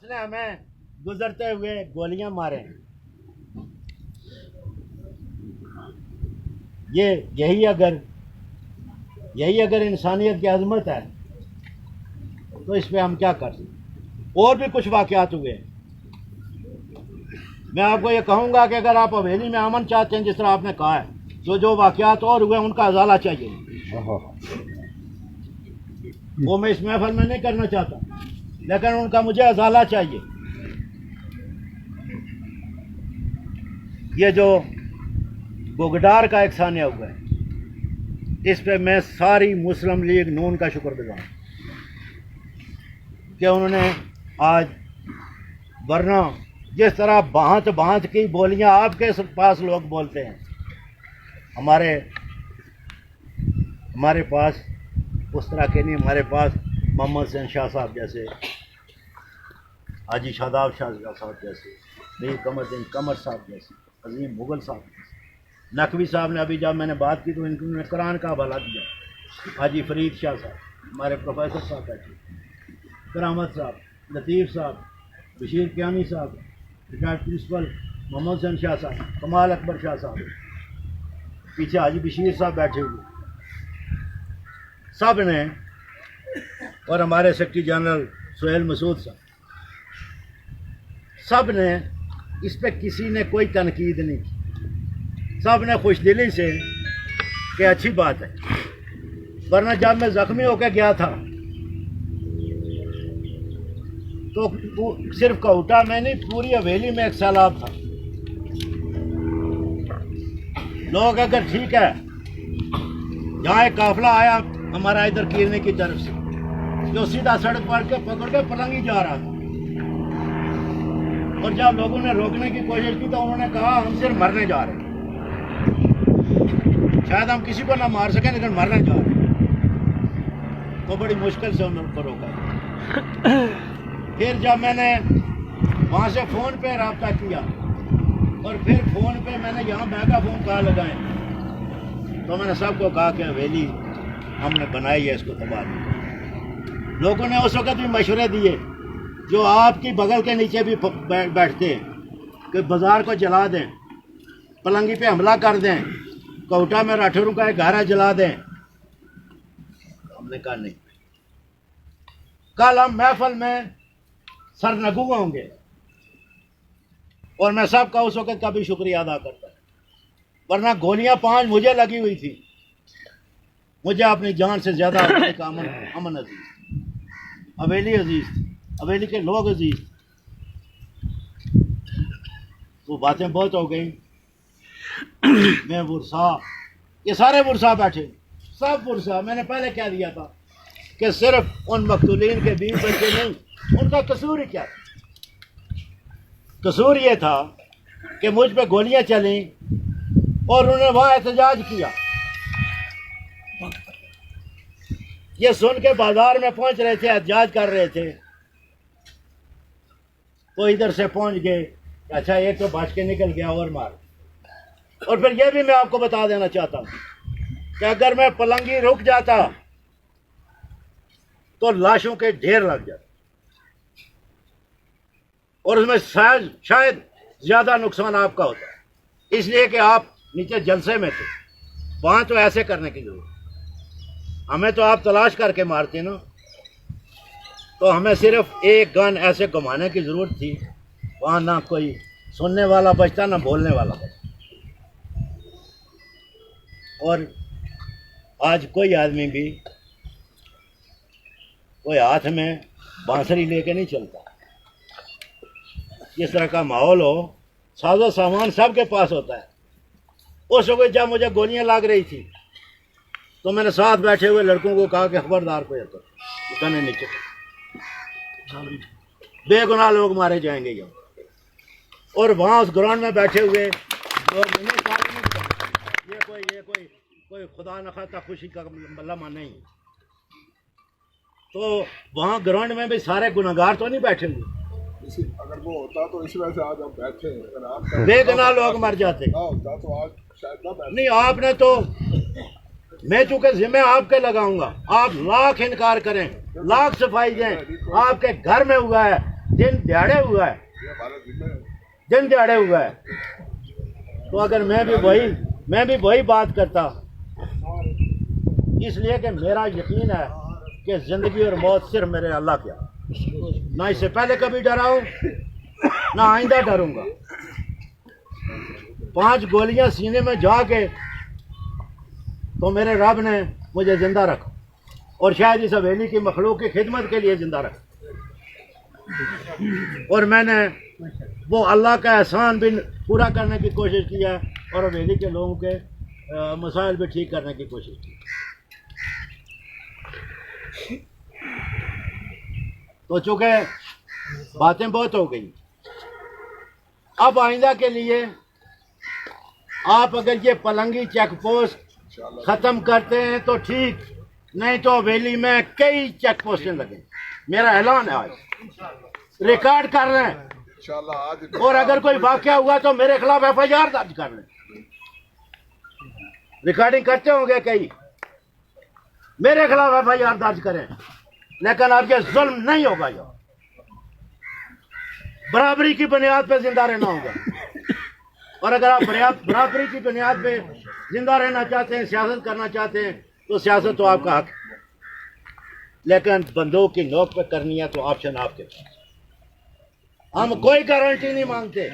اس نے ہمیں گزرتے ہوئے گولیاں مارے ہیں. یہی اگر انسانیت کی عظمت ہے تو اس پہ ہم کیا کر سکتے. اور بھی کچھ واقعات ہوئے ہیں. میں آپ کو یہ کہوں گا کہ اگر آپ حویلی میں امن چاہتے ہیں جس طرح آپ نے کہا ہے تو جو واقعات اور ہوئے ان کا ازالہ چاہیے. وہ میں اس محفل میں نہیں کرنا چاہتا لیکن ان کا مجھے ازالہ چاہیے. یہ جو گوگڈار کا ایک ثانیہ ہوا ہے اس پہ میں ساری مسلم لیگ نون کا شکر گزار ہوں کہ انہوں نے آج، ورنہ جس طرح بھانت کی بولیاں آپ کے پاس لوگ بولتے ہیں ہمارے پاس اس طرح کے نہیں. ہمارے پاس محمد حسین شاہ صاحب جیسے، حاجی شاداب شاہ صاحب جیسے، میر قمر الدین قمر صاحب جیسے، عظیم مغل صاحب جیسے، نقوی صاحب نے ابھی جب میں نے بات کی تو انہوں نے قرآن کا حوالہ دیا. حاجی فرید شاہ صاحب، ہمارے پروفیسر صاحب بیٹھے، کرامت صاحب، لطیف صاحب، بشیر قیامی صاحب، ریٹائرڈ پرنسپل محمد حسین شاہ صاحب، کمال اکبر شاہ صاحب، پیچھے حاجی بشیر صاحب بیٹھے ہوئے، سب نے، اور ہمارے سیکرٹری جنرل سہیل مسعود صاحب، سب نے اس پہ کسی نے کوئی تنقید نہیں کی. سب نے خوش دلی سے کہ اچھی بات ہے. ورنہ جب میں زخمی ہو کے گیا تھا تو صرف کوٹا میں نہیں پوری حویلی میں ایک سیلاب تھا. لوگ اگر ٹھیک ہے جہاں ایک قافلہ آیا ہمارا ادھر کیرنے کی طرف سے جو سیدھا سڑک پکڑ کے پلنگی جا رہا تھا، اور جب لوگوں نے روکنے کی کوشش کی تو انہوں نے کہا ہم صرف مرنے جا رہے ہیں. شاید ہم کسی کو نہ مار سکیں لیکن مرنے جا رہے ہیں. تو بڑی مشکل سے انہوں کو روکا. پھر جب میں نے وہاں سے فون پہ رابطہ کیا اور پھر فون پہ میں نے یہاں میگا فون کہاں لگائے تو میں نے سب کو کہا کہ حویلی ہم نے بنائی ہے، اس کو تباہ نہیں. لوگوں نے اس وقت بھی مشورے دیے جو آپ کی بغل کے نیچے بھی بیٹھتے ہیں کہ بازار کو جلا دیں، پلنگی پہ حملہ کر دیں، کوٹا میں راٹھوروں کا ایک گھر جلا دیں. ہم نے کہا نہیں. کل ہم محفل میں سرنگو ہوں گے اور میں سب کا اس وقت کا بھی شکریہ ادا کرتا ہوں. ورنہ گولیاں 5 مجھے لگی ہوئی تھی. مجھے اپنی جان سے زیادہ حویلی کا امن عزیز تھی، حویلی عزیز تھی، حویلی کے لوگ عزیز تھے. وہ باتیں بہت ہو گئی. میں ورثا، یہ سارے ورثا بیٹھے، سب ورثا. میں نے پہلے کہہ دیا تھا کہ صرف ان مقتولین کے بیوی بچے نہیں، ان کا قصور ہی کیا تھا؟ قصور یہ تھا کہ مجھ پہ گولیاں چلیں اور انہوں نے وہاں احتجاج کیا. یہ سن کے بازار میں پہنچ رہے تھے، احتجاج کر رہے تھے، تو ادھر سے پہنچ گئے. اچھا ایک تو بچ کے نکل گیا اور مار. اور پھر یہ بھی میں آپ کو بتا دینا چاہتا ہوں کہ اگر میں پلنگی رک جاتا تو لاشوں کے ڈھیر لگ جاتے اور اس میں شاید زیادہ نقصان آپ کا ہوتا ہے، اس لیے کہ آپ نیچے جلسے میں تھے. وہاں تو ایسے کرنے کی ضرورت، ہمیں تو آپ تلاش کر کے مارتے نا، تو ہمیں صرف ایک گن ایسے گھمانے کی ضرورت تھی. وہاں نہ کوئی سننے والا بچتا نہ بولنے والا بچتا. اور آج کوئی آدمی بھی کوئی ہاتھ میں بانسری لے کے نہیں چلتا. جس طرح کا ماحول ہو، ساز و سامان سب کے پاس ہوتا ہے. اس وقت جب مجھے گولیاں لگ رہی تھی تو میں نے ساتھ بیٹھے ہوئے لڑکوں کو کہا کہ خبردار کو گنے نیچے، بے گناہ لوگ مارے جائیں گے یہاں. اور وہاں اس گراؤنڈ میں بیٹھے ہوئے لوگ یہ کوئی خدا نخواستہ خوشی کا لمحہ نہیں. تو وہاں گراؤنڈ میں بھی سارے گناہگار تو نہیں بیٹھے ہوئے. اگر وہ ہوتا تو اس وجہ سے آج ہم بیٹھے ہیں. بے گناہ لوگ مر جاتے. تو آج شاید نہ بیٹھے. نہیں آپ نے تو، میں چونکہ ذمہ آپ کے لگاؤں گا، آپ لاکھ انکار کریں، لاکھ صفائی دیں، آپ کے گھر میں ہوا ہے، دن دیہڑے ہوا ہے، یہ ہمارے ذمہ ہے. دن دیہڑے ہوا ہے. تو اگر میں بھی وہی بات کرتا، اس لیے کہ میرا یقین ہے کہ زندگی اور موت صرف میرے اللہ کیا، نہ اس سے پہلے کبھی ڈرا ہوں نہ آئندہ ڈروں گا. 5 گولیاں سینے میں جا کے تو میرے رب نے مجھے زندہ رکھا، اور شاید اس حویلی کی مخلوق کی خدمت کے لیے زندہ رکھا، اور میں نے وہ اللہ کا احسان بھی پورا کرنے کی کوشش کی ہے، اور حویلی کے لوگوں کے مسائل بھی ٹھیک کرنے کی کوشش کی. تو چونکہ باتیں بہت ہو گئی، اب آئندہ کے لیے آپ اگر یہ پلنگی چیک پوسٹ ختم کرتے ہیں تو ٹھیک، نہیں تو حویلی میں کئی چیک پوسٹیں لگیں. میرا اعلان ہے، آج ریکارڈ کر رہے ہیں، انشاءاللہ آج اور اگر کوئی واقعہ ہوا تو میرے خلاف FIR درج کر لیں. ریکارڈنگ کرتے ہوں گے کئی، میرے خلاف FIR درج کریں، لیکن اب یہ ظلم نہیں ہوگا، یہ برابری کی بنیاد پہ زندہ رہنا ہوگا. اور اگر آپ برابری کی بنیاد پہ زندہ رہنا چاہتے ہیں، سیاست کرنا چاہتے ہیں، تو سیاست تو آپ کا حق ہے، لیکن بندوق کی نوک پہ کرنی ہے تو آپشن آپ کے پاس. ہم کوئی گارنٹی نہیں مانگتے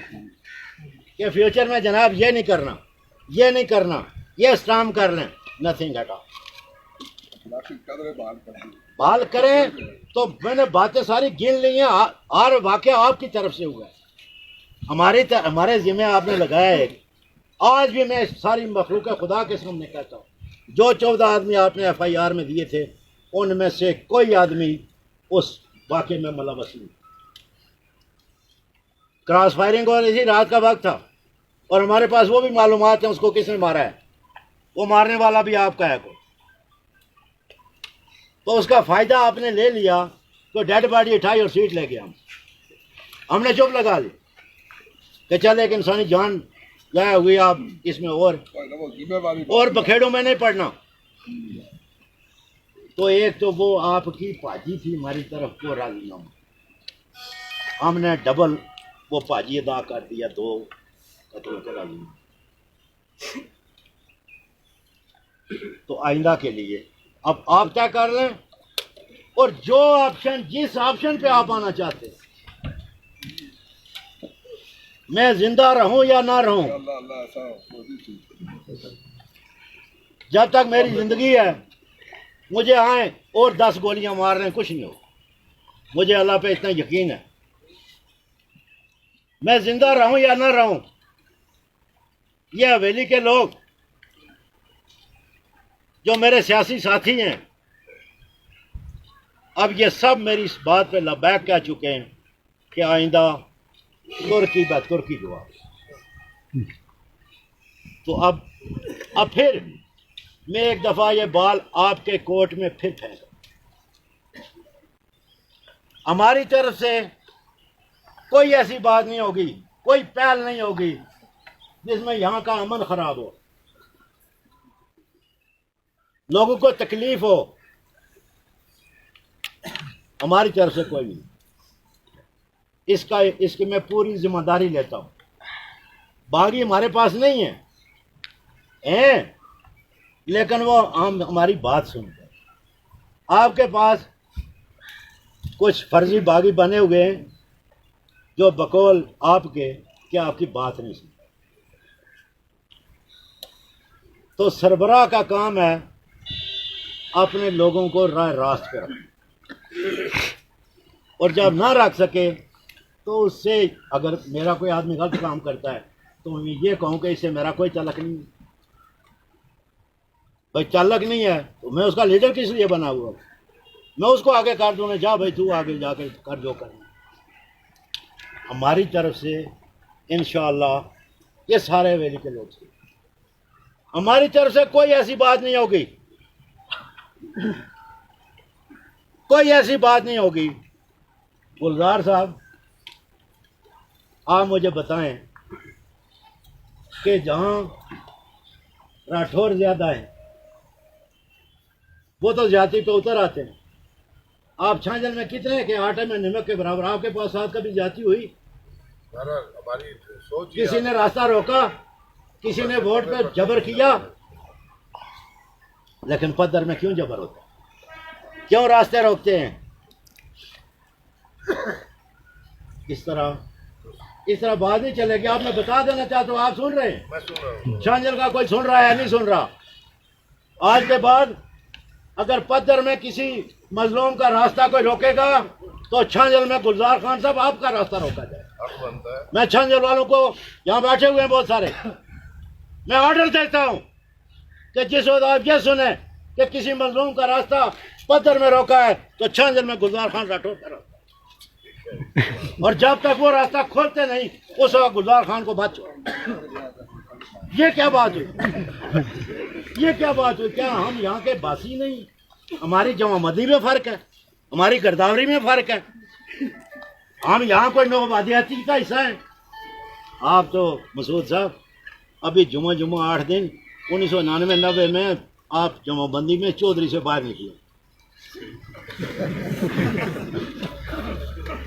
کہ فیوچر میں جناب یہ نہیں کرنا، یہ نہیں کرنا، یہ اسٹام کر لیں، نتھنگ ایٹ آل. باقی قدریں بحال کر دی. بحال کریں تو میں نے باتیں ساری گن لی ہیں، اور واقعہ آپ کی طرف سے ہوا ہے، ہمارے ذمہ آپ نے لگایا ہے. آج بھی میں ساری مخلوق خدا کے سامنے کہتا ہوں، جو 14 آدمی آپ نے FIR میں دیے تھے، ان میں سے کوئی آدمی اس واقعے میں ملوث نہیں. کراس فائرنگ ہو رہی تھی، رات کا وقت تھا، اور ہمارے پاس وہ بھی معلومات ہیں اس کو کس نے مارا ہے، وہ مارنے والا بھی آپ کا ہے کوئی. تو اس کا فائدہ آپ نے لے لیا، تو ڈیڈ باڈی اٹھائی اور سیٹ لے گیا. ہم نے چپ لگا لی کہ چل ایک انسانی جان ضائع ہوئی، آپ اس میں اور وہ ذمہ داری اور بکھیڑوں میں نہیں پڑنا. تو ایک تو وہ آپ کی پاجی تھی ہماری طرف، کو راضی نہ ہو، ہم نے ڈبل وہ پاجی ادا کر دیا، 2 قتلوں کے راضی نہ ہو. تو آئندہ کے لیے اب آپ طے کر لیں، اور جو آپشن جس آپشن پہ آپ آنا چاہتے ہیں، میں زندہ رہوں یا نہ رہوں، اللہ اللہ ایسا موجود چیز. جب تک میری زندگی ہے مجھے آئیں اور 10 گولیاں مار رہے ہیں، کچھ نہیں ہو. مجھے اللہ پہ اتنا یقین ہے، میں زندہ رہوں یا نہ رہوں. یہ حویلی کے لوگ جو میرے سیاسی ساتھی ہیں، اب یہ سب میری اس بات پہ لبیک کہہ چکے ہیں کہ آئندہ ترکی بہ ترکی جواب. تو اب پھر میں ایک دفعہ یہ بال آپ کے کورٹ میں پھر پھینکا. ہماری طرف سے کوئی ایسی بات نہیں ہوگی، کوئی پہل نہیں ہوگی جس میں یہاں کا امن خراب ہو، لوگوں کو تکلیف ہو. ہماری طرف سے کوئی نہیں. اس کی میں پوری ذمہ داری لیتا ہوں. باغی ہمارے پاس نہیں ہیں، لیکن وہ ہماری بات سنتے ہیں. آپ کے پاس کچھ فرضی باغی بنے ہوئے ہیں جو بقول آپ کے کیا آپ کی بات نہیں سنتے. تو سربراہ کا کام ہے اپنے لوگوں کو راہ راست پہ رکھنا، اور جب نہ رکھ سکے تو اس سے اگر میرا کوئی آدمی غلط کام کرتا ہے تو میں یہ کہوں کہ اس سے میرا کوئی تعلق نہیں ہے. بھائی تعلق نہیں ہے تو میں اس کا لیڈر کس لیے بنا ہوا ہوں؟ میں اس کو آگے کر دوں، جا بھائی تو آگے جا کے کر جو کرنا. ہماری طرف سے انشاءاللہ یہ سارے حویلی کے لوگ سے ہماری طرف سے کوئی ایسی بات نہیں ہوگی، کوئی ایسی بات نہیں ہوگی. گلزار صاحب، آپ مجھے بتائیں کہ جہاں راٹھور زیادہ ہیں وہ تو زیادتی پہ اتر آتے ہیں، آپ چھاجل میں کتنے کہ آٹے میں نمک کے برابر آپ کے پاس ساتھ کبھی جاتی ہوئی؟ ہماری سوچ کسی نے راستہ روکا؟ کسی نے ووٹ پہ جبر کیا؟ لیکن پدر میں کیوں جبر ہوتا ہے؟ کیوں راستے روکتے ہیں؟ اس طرح بات نہیں چلے گی. آپ میں بتا دینا چاہتا ہوں. آپ سن رہے ہیں؟ میں سن رہا ہوں. چھانجل کا کوئی سن رہا ہے یا نہیں سن رہا؟ آج کے بعد اگر پدر میں کسی مظلوم کا راستہ کوئی روکے گا تو چھانجل میں گلزار خان صاحب آپ کا راستہ روکا جائے. حق بنتا ہے. میں چھانجل والوں کو یہاں بیٹھے ہوئے ہیں بہت سارے، میں آرڈر دیتا ہوں کہ جس وقت آپ یہ سنیں کہ کسی مظلوم کا راستہ پدر میں روکا ہے تو چھانجل میں گلزار خان راٹھور کا راستہ، اور جب تک وہ راستہ کھولتے نہیں اس وقت گلزار خان کو بات چھوڑو. یہ کیا بات ہوئی؟ یہ کیا بات ہوئی؟ کیا ہم یہاں کے باسی نہیں؟ ہماری جمع مدی میں فرق ہے، ہماری گرداوری میں فرق ہے. ہم یہاں کوئی نوآبادیاتی کا حصہ ہیں؟ آپ تو مسعود صاحب ابھی جمعہ 8 دن 1999 میں آپ جمع بندی میں چودھری سے باہر نکلے.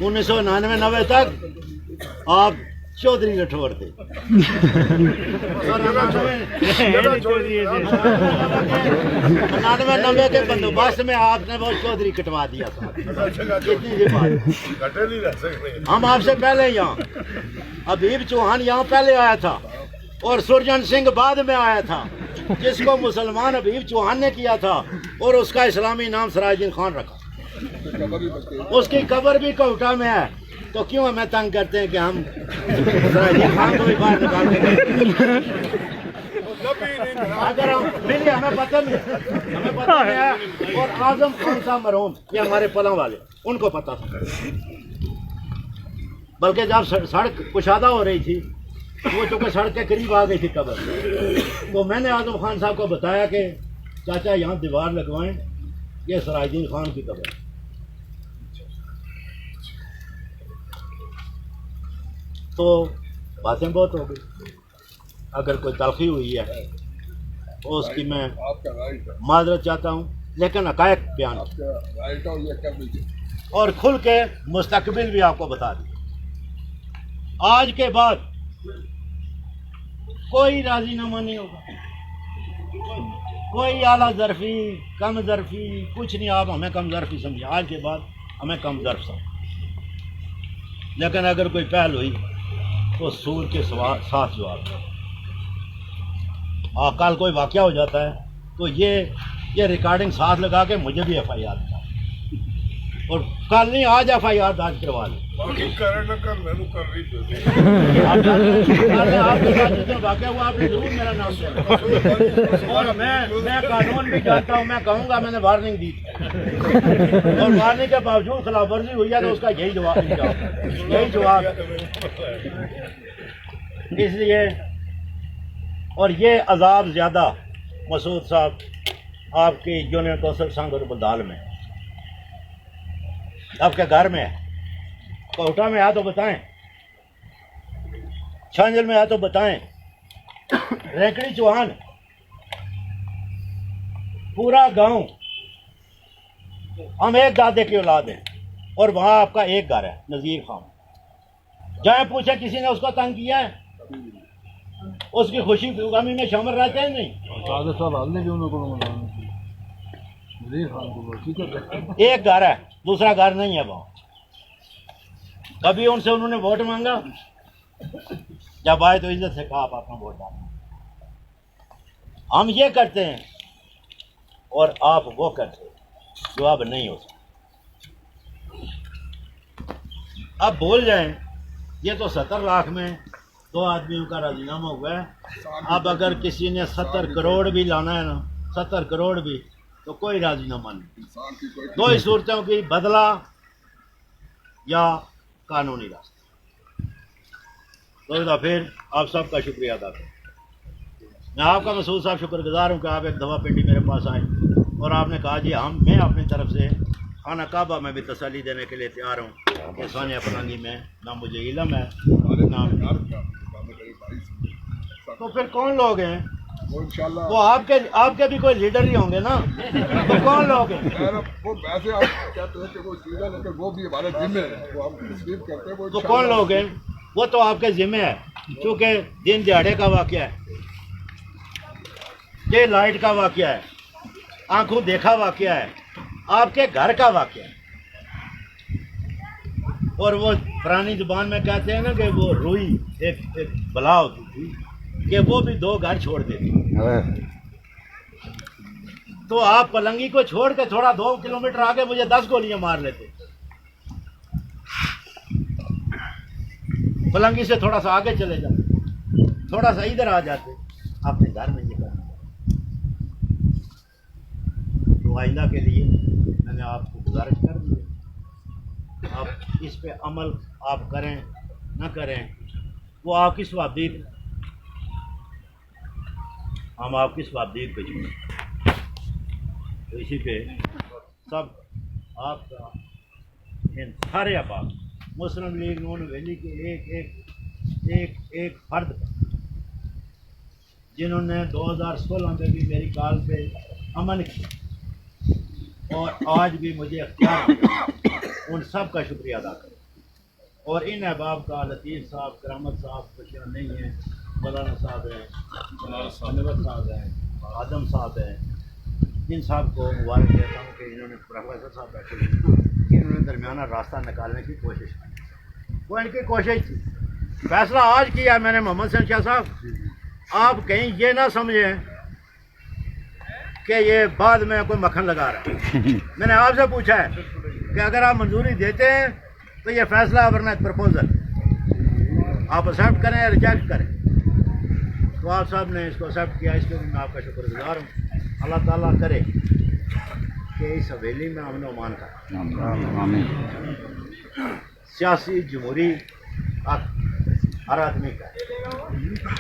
1999 تک آپ چودھری رٹھور تھے. 99 کے بندوبست میں آپ نے وہ چودھری کٹوا دیا تھا. کٹے نہیں رہ سکتے. ہم آپ سے پہلے یہاں، حبیب چوہان یہاں پہلے آیا تھا اور سرجن سنگھ بعد میں آیا تھا، جس کو مسلمان حبیب چوہان نے کیا تھا اور اس کا اسلامی نام سراج الدین خان رکھا. اس کی قبر بھی کوٹا میں ہے. تو کیوں ہمیں تنگ کرتے ہیں کہ ہم سراج الدین خان کو بھی باہر نکال دیں؟ اگر ہم ملی ہمیں پتہ نہیں ہے. اور اعظم خان صاحب مرحوم یہ ہمارے پلاں والے، ان کو پتہ تھا. بلکہ جب سڑک کشادہ ہو رہی تھی وہ چونکہ سڑک کے قریب آ گئی تھی قبر، تو میں نے اعظم خان صاحب کو بتایا کہ چاچا یہاں دیوار لگوائیں، یہ سراج الدین خان کی قبر ہے. تو باتیں بہت ہو گئی. اگر کوئی تلخی ہوئی ہے تو اس کی میں آپ کا رائٹ ہے. معذرت چاہتا ہوں، لیکن حقائق بیان آپ کا رائٹ ہے اور یہ کر دیجیے. اور کھل کے مستقبل بھی آپ کو بتا دیں. آج کے بعد کوئی راضی نامہ نہیں ہوگا، کوئی اعلیٰ ظرفی کم ظرفی کچھ نہیں. آپ ہمیں کم ظرفی سمجھیں، آج کے بعد ہمیں کم ظرف سمجھیں. لیکن اگر کوئی پہل ہوئی تو سور کے ساتھ جواب دیں. کل کوئی واقعہ ہو جاتا ہے تو یہ ریکارڈنگ ساتھ لگا کے مجھے بھی ایف آئی آر دکھا، اور کل نہیں آج ایف آئی آر درج کروا لیں. باقی کرے نہ کر میں کر رہی تھی. آپ کے ساتھ جتنا واقعہ ہوا آپ نے ضرور میرا نام دیا. اور میں قانون بھی جانتا ہوں. میں کہوں گا میں نے وارننگ دی اور وارننگ کے باوجود خلاف ورزی ہوئی ہے تو اس کا یہی جواب. اس لیے اور یہ عذاب زیادہ مسعود صاحب آپ کی یونین کونسل سنگ اور بلدال میں، آپ کے گھر میں، کوٹا میں ہے تو بتائیں، چھانجل میں ہے تو بتائیں، رینکڑی چوہان پورا گاؤں ہم ایک دادے کی اولاد ہیں، اور وہاں آپ کا ایک گھر ہے نذیر خان. جائیں پوچھیں کسی نے اس کو تنگ کیا ہے؟ اس کی خوشی غمی میں شامل رہتے ہیں نہیں. ایک گھر ہے، دوسرا گھر نہیں ہے وہاں. کبھی ان سے انہوں نے ووٹ مانگا؟ جب آئے تو عزت سے کہا آپ اپنا ووٹ ڈالیں. ہم یہ کرتے ہیں اور آپ وہ کرتے ہیں جو اب نہیں ہو سکتا. اب بول جائیں یہ تو 70 لاکھ میں 2 آدمیوں کا راضی نامہ ہوا ہے. اب اگر کسی نے 70 کروڑ بھی لانا ہے نا، 70 کروڑ بھی، تو کوئی راضی نامہ نہیں. 2 ہی صورتوں کی، بدلہ یا قانونی راستہ. تو پھر آپ سب کا شکریہ ادا کروں. میں آپ کا مسعود صاحب شکر گزار ہوں کہ آپ ایک دفعہ پنڈی میرے پاس آئے اور آپ نے کہا جی میں اپنی طرف سے خانہ کعبہ میں بھی تسلی دینے کے لیے تیار ہوں کہ ثانیہ پرنگی میں نہ مجھے علم ہے نہ. تو پھر کون لوگ ہیں وہ انشاءاللہ وہ آپ کے بھی کوئی لیڈر ہی ہوں گے نا، تو کون لوگ ہیں؟ وہ ویسے آپ کہتے ہیں کہ وہ چیز ہے لیکن وہ بھی ہمارے ذمہ ہے، وہ ہم تسلیم کرتے ہیں، وہ تو کون لوگ ہیں؟ وہ تو آپ کے ذمہ ہے، چونکہ دن دہاڑے کا واقعہ ہے، ڈے لائٹ کا واقعہ ہے، آنکھوں دیکھا واقعہ ہے، آپ کے گھر کا واقعہ ہے۔ اور وہ پرانی زبان میں کہتے ہیں نا کہ وہ روئی ایک بلا ہوتی تھی کہ وہ بھی 2 گھر چھوڑ دیتی، تو آپ پلنگی کو چھوڑ کے تھوڑا 2 کلومیٹر آگے مجھے 10 گولیاں مار لیتے، پلنگی سے تھوڑا سا آگے چلے جاتے، تھوڑا سا ادھر آ جاتے، اپنے گھر میں یہ کرنا۔ تو آئندہ کے لیے میں نے آپ کو گزارش کر دی ہے، آپ اس پہ عمل آپ کریں نہ کریں وہ آپ کی ثوابدید، ہم آپ کی ثوابدید پہ چھوڑیں۔ تو اسی پہ سب آپ کا ان سارے احباب مسلم لیگ نون ویلی کے ایک فرد جنہوں نے 2016 میں بھی میری کال پہ عمل کیا اور آج بھی مجھے اختیار دیا، ان سب کا شکریہ ادا کریں۔ اور ان احباب کا لطیف صاحب، کرامت صاحب کچھ نہیں ہیں، مولانا صاحب ہیں، انور صاحب ہیں، آدم صاحب ہیں، ان صاحب کو مبارک دیتا ہوں کہ انہوں نے پروفیسر صاحب بیٹھے ہوئے، انہوں نے درمیانہ راستہ نکالنے کی کوشش کی، وہ ان کی کوشش تھی۔ فیصلہ آج کیا میں نے محمد حسین شاہ صاحب، آپ کہیں یہ نہ سمجھیں کہ یہ بعد میں کوئی مکھن لگا رہا ہے۔ میں نے آپ سے پوچھا ہے کہ اگر آپ منظوری دیتے ہیں تو یہ فیصلہ ورنہ پرپوزل آپ ایکسیپٹ کریں یا ریجیکٹ کریں، تو آپ صاحب نے اس کو ایکسیپٹ کیا، اس لیے میں آپ کا شکر گزار ہوں۔ اللہ تعالیٰ کرے کہ اس حویلی میں امن و امان کا، سیاسی جمہوری حق ہر آدمی کا،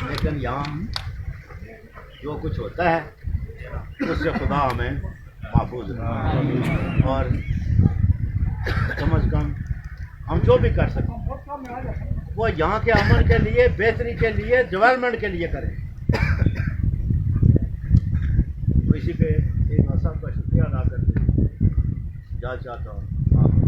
لیکن یہاں جو کچھ ہوتا ہے اس سے خدا ہمیں محفوظ رکھے، اور کم از کم ہم جو بھی کر سکیں وہ یہاں کے امن کے لیے، بہتری کے لیے، ڈیولپمنٹ کے لیے کریں۔ تو اسی پہ ایک سب کا شکریہ ادا کرتے ہوئے جا چاہتا ہوں آپ کو